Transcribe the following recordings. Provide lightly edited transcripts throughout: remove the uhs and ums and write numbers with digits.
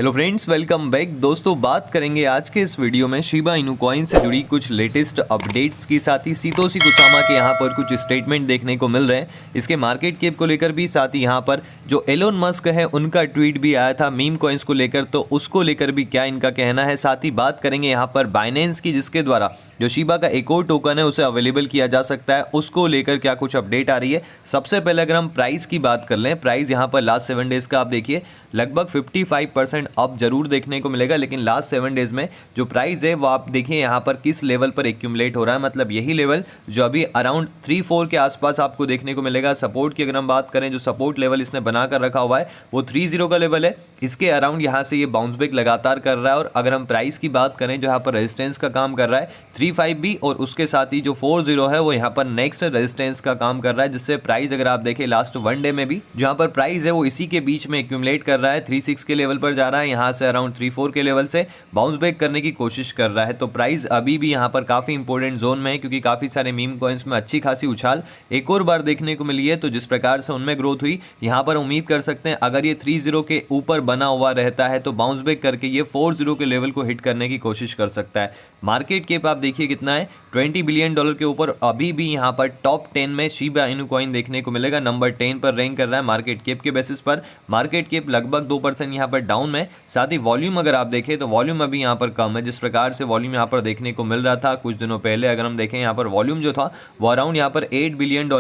Hello friends, welcome back. दोस्तों, बात करेंगे आज के इस वीडियो में शिबा इनू कॉइन से जुड़ी कुछ लेटेस्ट अपडेट्स की, साथ ही सातोशी कुसामा के यहाँ पर कुछ स्टेटमेंट देखने को मिल रहे हैं। इसके मार्केट कैप को लेकर भी, साथ ही यहाँ पर जो एलोन मस्क है उनका ट्वीट भी आया था मीम कॉइन्स को लेकर, तो उसको लेकर भी क्या इनका कहना है। साथ ही बात करेंगे यहाँ पर बाइनेंस की, जिसके द्वारा जो शिबा का एक और टोकन है उसे अवेलेबल किया जा सकता है, उसको लेकर क्या कुछ अपडेट आ रही है। सबसे पहले अगर हम प्राइस की बात कर लें, प्राइस यहाँ पर लास्ट 7 डेज का आप देखिए लगभग 55% अप जरूर देखने को मिलेगा, लेकिन लास्ट 7 डेज में जो प्राइस है वो आप देखिए यहाँ पर किस लेवल पर एक्यूमुलेट हो रहा है। मतलब यही लेवल जो अभी अराउंड 3-4 के आसपास आपको देखने को मिलेगा। सपोर्ट की अगर हम बात करें, जो सपोर्ट लेवल इसने बनाकर रखा हुआ है वो 30 का लेवल है। इसके अराउंड यहाँ से ये बाउंस बैक लगातार कर रहा है। और अगर हम प्राइस की बात करें, जो यहाँ पर रेजिस्टेंस का काम कर रहा है 35 भी, और उसके साथ ही जो 40 है वो यहाँ पर नेक्स्ट रेजिस्टेंस का काम कर रहा है, जिससे प्राइस अगर आप देखें लास्ट 1 डे में भी जहाँ पर प्राइस है वो इसी के बीच में एक्यूमुलेट कर रहा है, 36 के लेवल पर जा रहा है, यहाँ से अराउंड 34 के लेवल से बाउंस बैक करने की कोशिश कर रहा है। तो प्राइस अभी भी यहाँ पर काफी इंपॉर्टेंट जोन में है, क्योंकि काफी सारे मीम कॉइन्स में अच्छी खासी उछाल एक और बार देखने को मिली है। तो जिस प्रकार से उनमें ग्रोथ हुई, यहाँ पर उम्मीद कर सकते हैं अगर ये 30 के ऊपर बना हुआ रहता है तो बाउंस बैक करके ये 40 के लेवल को हिट करने की कोशिश कर सकता है। मार्केट कैप आप देखिए कितना है, $20 बिलियन के ऊपर अभी भी यहाँ पर टॉप 10 में शिबा इनू कॉइन देखने को मिलेगा। नंबर 10 पर रैंक कर रहा है मार्केट कैप के बेसिस पर। मार्केट कैप लगभग 2% यहाँ पर डाउन में। साथ ही वॉल्यूम अगर आप देखें तो वॉल्यूम अभी यहाँ पर कम है, जिस प्रकार से वॉल्यूम यहाँ पर देखने को मिल रहा था कुछ दिनों पहले। अगर हम देखें यहाँ पर वॉल्यूम जो था वो अराउंड यहाँ पर $8 बिलियन,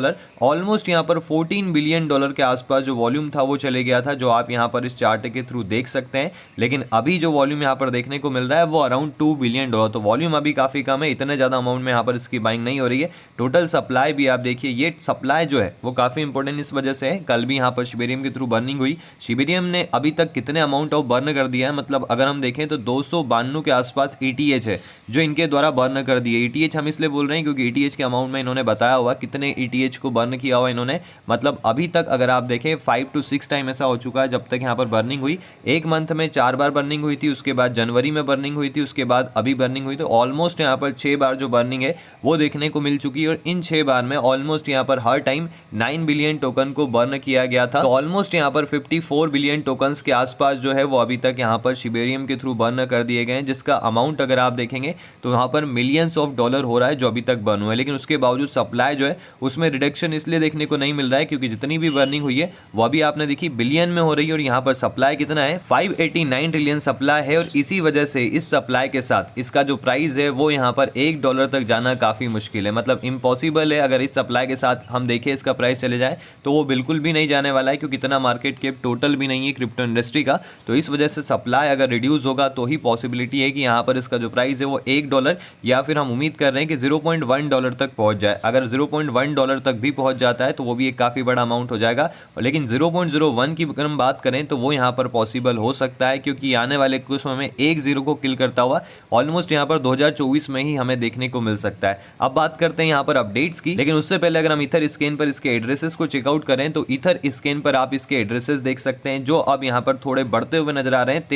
ऑलमोस्ट यहाँ पर $14 बिलियन के आसपास जो वॉल्यूम था वो चले गया था, जो आप यहाँ पर इस चार्ट के थ्रू देख सकते हैं। लेकिन अभी जो वॉल्यूम यहाँ पर देखने को मिल रहा है वो अराउंड $2 बिलियन। तो वॉल्यूम अभी काफी कम है, इतने ज्यादा अमाउंट में यहाँ पर इसकी बाइंग नहीं हो रही है। टोटल सप्लाई भी आप देखिए, ये सप्लाई जो है वो काफी इंपॉर्टेंट इस वजह से है, कल भी यहाँ पर शिबेरियम के थ्रू बर्निंग हुई। शिबेरियम ने अभी तक कितने अमाउंट ऑफ बर्न कर दिया है, मतलब अगर हम देखें तो 292 के आसपास ETH है जो इनके द्वारा बर्न कर दिए। ETH हम इसलिए बोल रहे हैं क्योंकि ETH के अमाउंट में इन्होंने बताया हुआ कितने ETH को बर्न किया हुआ इन्होंने। मतलब अभी तक अगर आप देखें 5 to 6 टाइम ऐसा हो चुका है जब तक यहाँ पर बर्निंग हुई। एक मंथ में 4 बार बर्निंग हुई थी, उसके बाद जनवरी में बर्निंग हुई थी, उसके बाद अभी बर्निंग हुई। तो ऑलमोस्ट यहाँ पर 6 बार जो बर्निंग है वो देखने को मिल चुकी है। और इन 6 बार में ऑलमोस्ट यहाँ पर हर टाइम 9 बिलियन टोकन को बर्न किया गया था। तो ऑलमोस्ट यहाँ पर 54 बिलियन टोकन्स के आसपास जो है वो अभी तक यहाँ पर शिबेरियम के थ्रू बर्न कर दिए गए हैं, जिसका अमाउंट अगर आप देखेंगे तो यहाँ पर मिलियंस ऑफ डॉलर हो रहा है जो अभी तक बर्न हुआ है। लेकिन उसके बावजूद सप्लाई जो है उसमें रिडक्शन इसलिए देखने को नहीं मिल रहा है क्योंकि जितनी भी बर्निंग हुई है वो अभी आपने देखी बिलियन में हो रही है। और यहाँ पर सप्लाई कितना है, 589 ट्रिलियन सप्लाई है। और इसी वजह से इस सप्लाई के साथ इसका जो प्राइस है वो यहाँ पर $1 तक जाना काफी मुश्किल है, मतलब इम्पॉसिबल है। अगर इस सप्लाई के साथ हम देखें इसका प्राइस चले जाए तो वो बिल्कुल भी नहीं जाने वाला है, क्योंकि इतना मार्केट कैप टोटल भी नहीं है क्रिप्टो इंडस्ट्री का। तो इस वजह से सप्लाई अगर रिड्यूस होगा तो ही पॉसिबिलिटी है कि यहाँ पर इसका जो प्राइस है वो $1, या फिर हम उम्मीद कर रहे हैं कि $0.1 तक पहुंच जाए। अगर $0.1 तक भी पहुंच जाता है तो वो भी एक काफी बड़ा अमाउंट हो जाएगा। लेकिन 0.01 की अगर हम बात करें तो वो यहाँ पर पॉसिबल हो सकता है, क्योंकि आने वाले कुछ समय में 1 0 को किल करता हुआ ऑलमोस्ट यहाँ पर 2024 में ही हमें देखने को मिल सकता है। अब बात करते हैं यहाँ पर अपडेट्स की, लेकिन उससे पहले अगर हम इथर स्कैन पर इसके एड्रेसेस को चेकआउट करें तो इथर स्कैन पर आप इसके एड्रेसेस देख सकते हैं, जो अब यहाँ पर थोड़े बढ़ते हुए नजर आ रहे हैं।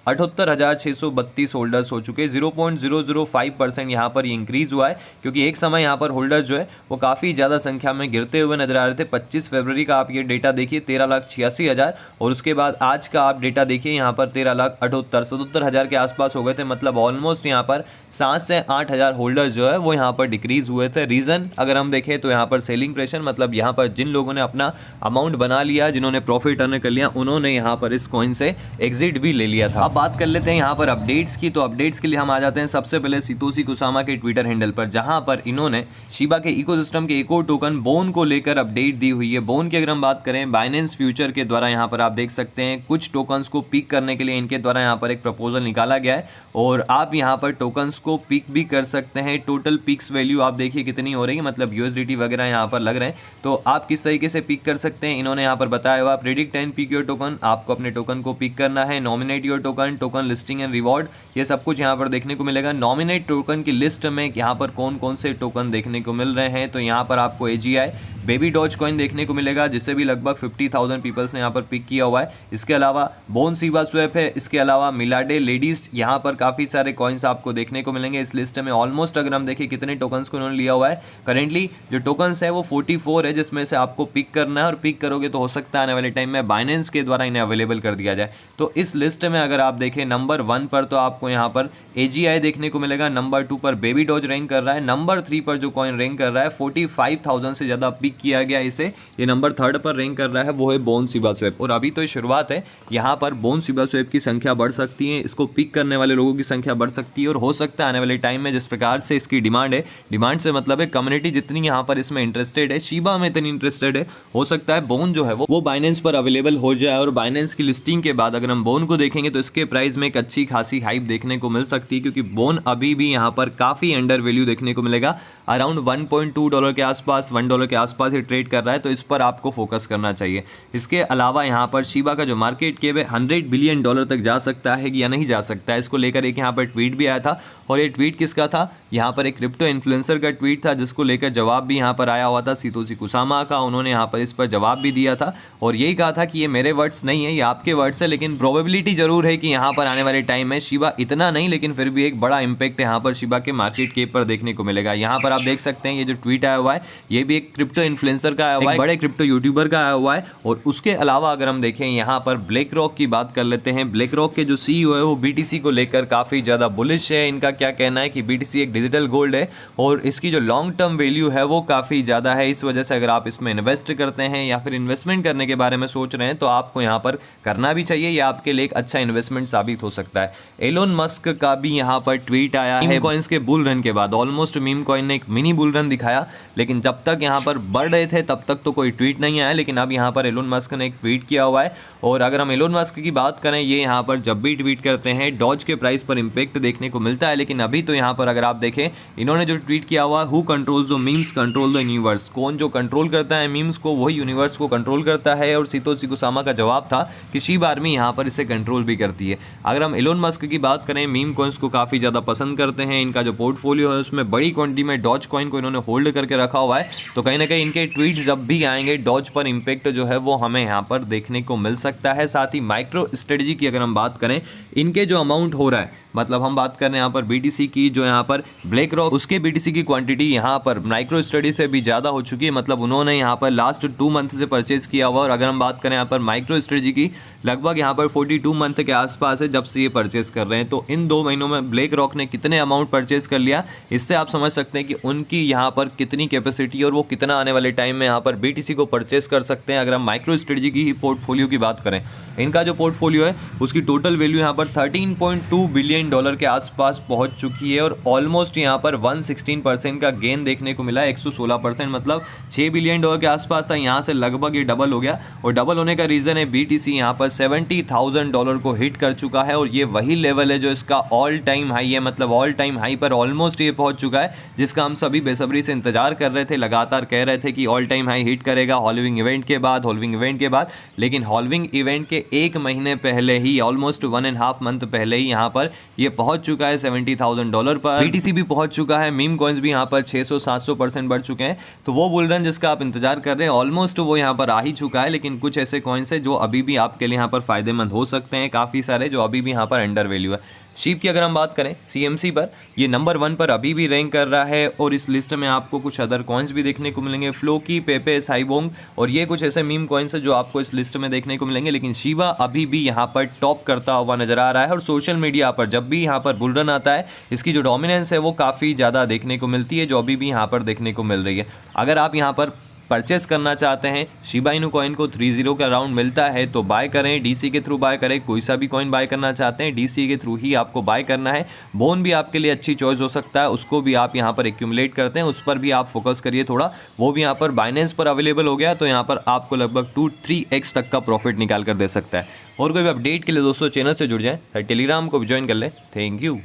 13,78,632 होल्डर्स हो चुके हैं। 0.005% यहाँ पर ये इंक्रीज हुआ है, क्योंकि एक समय यहाँ पर होल्डर्स जो है वो काफ़ी ज़्यादा संख्या में गिरते हुए नजर आ रहे थे। 25 फरवरी का आप ये डेटा देखिए 13,86,000, और उसके बाद आज का आप डेटा देखिए यहाँ पर 13,78,77,000 के आसपास हो गए थे। मतलब ऑलमोस्ट यहाँ पर 7 से 8,000 होल्डर्स जो है वो यहाँ पर डिक्रीज हुए थे। रीज़न अगर हम देखें तो यहाँ पर सेलिंग प्रेशर, मतलब यहाँ पर जिन लोगों ने अपना अमाउंट बना लिया, जिन्होंने प्रॉफिट अर्न कर लिया, उन्होंने यहाँ पर इस कॉइन से एग्जिट भी ले लिया था। बात कर लेते हैं यहाँ पर अपडेट्स की। तो अपडेट्स के लिए हम आ जाते हैं सबसे पहले सातोशी कुसामा के ट्विटर हैंडल पर, जहां पर इन्होंने शिबा के इकोसिस्टम के एक और टोकन बोन को लेकर अपडेट दी हुई है। बोन की अगर हम बात करें, बाइनेंस फ्यूचर के द्वारा यहाँ पर आप देख सकते हैं कुछ टोकन्स को पिक करने के लिए इनके द्वारा यहाँ पर एक प्रपोजल निकाला गया है, और आप यहाँ पर टोकन्स को पिक भी कर सकते हैं। टोटल पिक्स वैल्यू आप देखिए कितनी हो रही है, मतलब USDT वगैरह यहाँ पर लग रहे हैं, तो आप किस तरीके से पिक कर सकते हैं इन्होंने यहाँ पर बताया हुआ। Predict and pick your token, आपको अपने टोकन को पिक करना है। Nominate your token, token listing and reward, ये सब कुछ यहाँ पर देखने को मिलेगा। नॉमिनेट टोकन की लिस्ट में यहाँ पर कौन कौन से टोकन देखने को मिल रहे हैं, तो यहाँ पर आपको AGI, बेबी डॉज कॉइन देखने को मिलेगा, जिससे भी लगभग 50,000 पीपल्स ने यहाँ पर पिक किया हुआ है। इसके अलावा बोन शिबा स्वैप है, इसके अलावा मिलाडे लेडीज, यहाँ पर काफ़ी सारे कॉइन्स आपको देखने को मिलेंगे इस लिस्ट में। ऑलमोस्ट अगर हम देखें कितने टोकन्स को उन्होंने लिया हुआ है, करेंटली जो टोकन्स है वो 44 है, जिसमें से आपको पिक करना है और पिक करोगे तो हो सकता है आने वाले टाइम में बाइनेंस के द्वारा इन्हें अवेलेबल कर दिया जाए। तो इस लिस्ट में अगर आप देखें नंबर 1 पर तो आपको यहाँ पर AGI देखने को मिलेगा, नंबर 2 पर बेबी डॉज रैंक कर रहा है, नंबर 3 पर जो कॉइन रैंक कर रहा है 45,000 से ज़्यादा पिक किया गया इसे, ये नंबर 3 पर रैंक कर रहा है, वो है बोन शिबा स्वैप। और अभी तो ये शुरुआत है, यहाँ पर बोन शिबा स्वैप की संख्या बढ़ सकती है, इसको पिक करने वाले लोगों की संख्या बढ़ सकती है और हो सकता है आने वाले टाइम में जिस प्रकार से इसकी डिमांड है, डिमांड से मतलब है कम्युनिटी जितनी यहाँ पर इसमें इंटरेस्टेड है, शिबा में इतनी इंटरेस्टेड है, हो सकता है बोन जो है वो बाइनेंस पर अवेलेबल हो जाए। और बाइनेंस की लिस्टिंग के बाद अगर हम बोन को देखेंगे तो इसके प्राइस में एक अच्छी खासी हाइप देखने को मिल सकती है, क्योंकि बोन अभी भी यहाँ पर काफ़ी अंडर वैल्यू देखने को मिलेगा। अराउंड $1.2 के आसपास, $1 के आसपास ये ट्रेड कर रहा है, तो इस पर आपको फोकस करना चाहिए। इसके अलावा यहाँ पर शिबा का जो मार्केट कैप है $100 बिलियन तक जा सकता है या नहीं जा सकता है, इसको लेकर एक यहाँ पर ट्वीट भी आया था। और ये ट्वीट किसका था? यहाँ पर एक क्रिप्टो इन्फ्लुएंसर का ट्वीट था, जिसको लेकर जवाब भी यहाँ पर आया हुआ था सितोशी कुसामा का। उन्होंने यहाँ पर इस पर जवाब भी दिया था और यही कहा था कि ये मेरे वर्ड्स नहीं है, ये आपके वर्ड्स है, लेकिन प्रोबेबिलिटी जरूर है कि यहाँ पर आने वाले टाइम में शिबा इतना नहीं, लेकिन फिर भी एक बड़ा इंपैक्ट यहाँ पर शिबा के मार्केट कैप पर देखने को मिलेगा। यहाँ पर आप देख सकते हैं ये जो ट्वीट आया हुआ है ये भी एक क्रिप्टो इन्फ्लुएंसर का आया हुआ है, बड़े क्रिप्टो यूट्यूबर का आया हुआ है। और उसके अलावा अगर हम देखें यहाँ पर ब्लैक रॉक की बात कर लेते हैं। ब्लैक रॉक के जो CEO है वो BTC को लेकर काफ़ी ज़्यादा बुलिश है। इनका क्या कहना है कि BTC एक डिजिटल गोल्ड है और इसकी जो लॉन्ग टर्म वैल्यू है वो काफ़ी ज़्यादा है। इस वजह से अगर आप इसमें इन्वेस्ट करते हैं या फिर इन्वेस्टमेंट करने के बारे में सोच रहे हैं तो आपको यहाँ पर करना भी चाहिए, या आपके लिए एक अच्छा इन्वेस्टमेंट साबित हो सकता है। एलोन मस्क का भी यहाँ पर ट्वीट आया है मीम कॉइन्स के बुल रन के बाद। ऑलमोस्ट मीम कॉइन ने एक मिनी बुल रन दिखाया, लेकिन जब तक यहाँ पर बढ़ रहे थे तब तक तो कोई ट्वीट नहीं आया, लेकिन अब यहाँ पर एलोन मस्क ने एक ट्वीट किया हुआ है। और अगर हम एलोन मस्क की बात करें, ये यहाँ पर जब भी ट्वीट करते हैं डॉज के प्राइस पर इंपैक्ट देखने को मिलता है, लेकिन अभी तो यहाँ पर अगर आप देखें इन्होंने जो ट्वीट किया हुआ, who controls the memes control the universe, कौन जो कंट्रोल करता है मीम्स को वही यूनिवर्स को कंट्रोल करता है। और सितोशी कुसामा का जवाब था कि शिबा आर्मी यहाँ पर इसे कंट्रोल भी करती है। अगर हम एलोन मस्क की बात करें, मीम कॉइन्स को काफ़ी ज़्यादा पसंद करते हैं, इनका जो पोर्टफोलियो है उसमें बड़ी क्वांटिटी में डॉज कॉइन को इन्होंने होल्ड करके रखा हुआ है। तो कहीं ना कहीं इनके ट्वीट जब भी आएंगे डॉज पर इंपैक्ट जो है वो हमें यहाँ पर देखने को मिल सकता है। साथ ही माइक्रो स्ट्रेटजी की अगर हम बात करें, इनके जो अमाउंट हो रहा है, मतलब हम बात कर रहे हैं यहाँ पर BTC की, जो यहाँ पर ब्लैक रॉक उसके BTC की क्वांटिटी यहाँ पर माइक्रो स्टडी से भी ज़्यादा हो चुकी है, मतलब उन्होंने यहाँ पर लास्ट 2 मंथ से परचेज किया हुआ। और अगर हम बात करें यहाँ पर माइक्रो स्ट्रेटजी की, लगभग यहाँ पर 42 मंथ के आसपास है जब से ये परचेज कर रहे हैं। तो इन 2 महीनों में ब्लैक रॉक ने कितने अमाउंट परचेज कर लिया, इससे आप समझ सकते हैं कि उनकी यहाँ पर कितनी कैपेसिटी और वो कितना आने वाले टाइम में यहाँ पर BTC को परचेज कर सकते हैं। अगर हम माइक्रो स्ट्रेटजी की ही पोर्टफोलियो की बात करें, इनका जो पोर्टफोलियो है उसकी टोटल वैल्यू यहाँ पर $13.2 बिलियन के आसपास पहुंच चुकी है और ऑलमोस्ट यहाँ पर 116% का गेन देखने को मिला है। 116% मतलब $6 बिलियन के आसपास था, यहाँ से लगभग ये डबल हो गया। और डबल होने का रीज़न है BTC यहाँ पर $70,000 को हिट कर चुका है और ये वही लेवल है जो इसका ऑल टाइम हाई है, मतलब ऑल टाइम हाई पर ऑलमोस्ट ये पहुंच चुका है, जिसका हम सभी बेसब्री से इंतजार कर रहे थे। लगातार कह रहे थे कि ऑल टाइम हाई हिट करेगा हॉल्विंग इवेंट के बाद, लेकिन हॉल्विंग इवेंट के 1 महीने पहले ही, ऑलमोस्ट 1.5 मंथ पहले ही यहाँ पर ये पहुंच चुका है $70,000 पर। BTC भी पहुंच चुका है, मीम कॉइन्स भी यहाँ पर 600-700% बढ़ चुके हैं। तो वो बुल रन जिसका आप इंतजार कर रहे हैं ऑलमोस्ट वो यहाँ पर आ ही चुका है। लेकिन कुछ ऐसे कॉइन्स है जो अभी भी आपके लिए यहाँ पर फायदेमंद हो सकते हैं, काफ़ी सारे जो अभी भी यहाँ पर अंडर वैल्यू है। शीप की अगर हम बात करें CMC पर, ये नंबर 1 पर अभी भी रैंक कर रहा है और इस लिस्ट में आपको कुछ अदर कॉइन्स भी देखने को मिलेंगे, फ्लोकी, पेपे, साइबोंग, और ये कुछ ऐसे मीम कॉइन्स है जो आपको इस लिस्ट में देखने को मिलेंगे। लेकिन शिबा अभी भी यहाँ पर टॉप करता हुआ नजर आ रहा है और सोशल मीडिया पर जब भी यहाँ पर बुल रन आता है इसकी जो डोमिनेंस है वो काफ़ी ज़्यादा देखने को मिलती है, जो अभी भी यहाँ पर देखने को मिल रही है। अगर आप यहाँ पर परचेस करना चाहते हैं, शिबा इनू कॉइन को 30 का राउंड मिलता है तो बाय करें, DC के थ्रू बाय करें। कोई सा भी कॉइन बाय करना चाहते हैं DC के थ्रू ही आपको बाय करना है। बोन भी आपके लिए अच्छी चॉइस हो सकता है, उसको भी आप यहाँ पर एक्यूमुलेट करते हैं, उस पर भी आप फोकस करिए थोड़ा। वो भी यहाँ पर बाइनेंस पर अवेलेबल हो गया तो यहाँ पर आपको लगभग 2-3x तक का प्रॉफिट निकाल कर दे सकता है। और कोई भी अपडेट के लिए दोस्तों चैनल से जुड़ जाएं, टेलीग्राम को भी ज्वाइन कर लें। Thank you.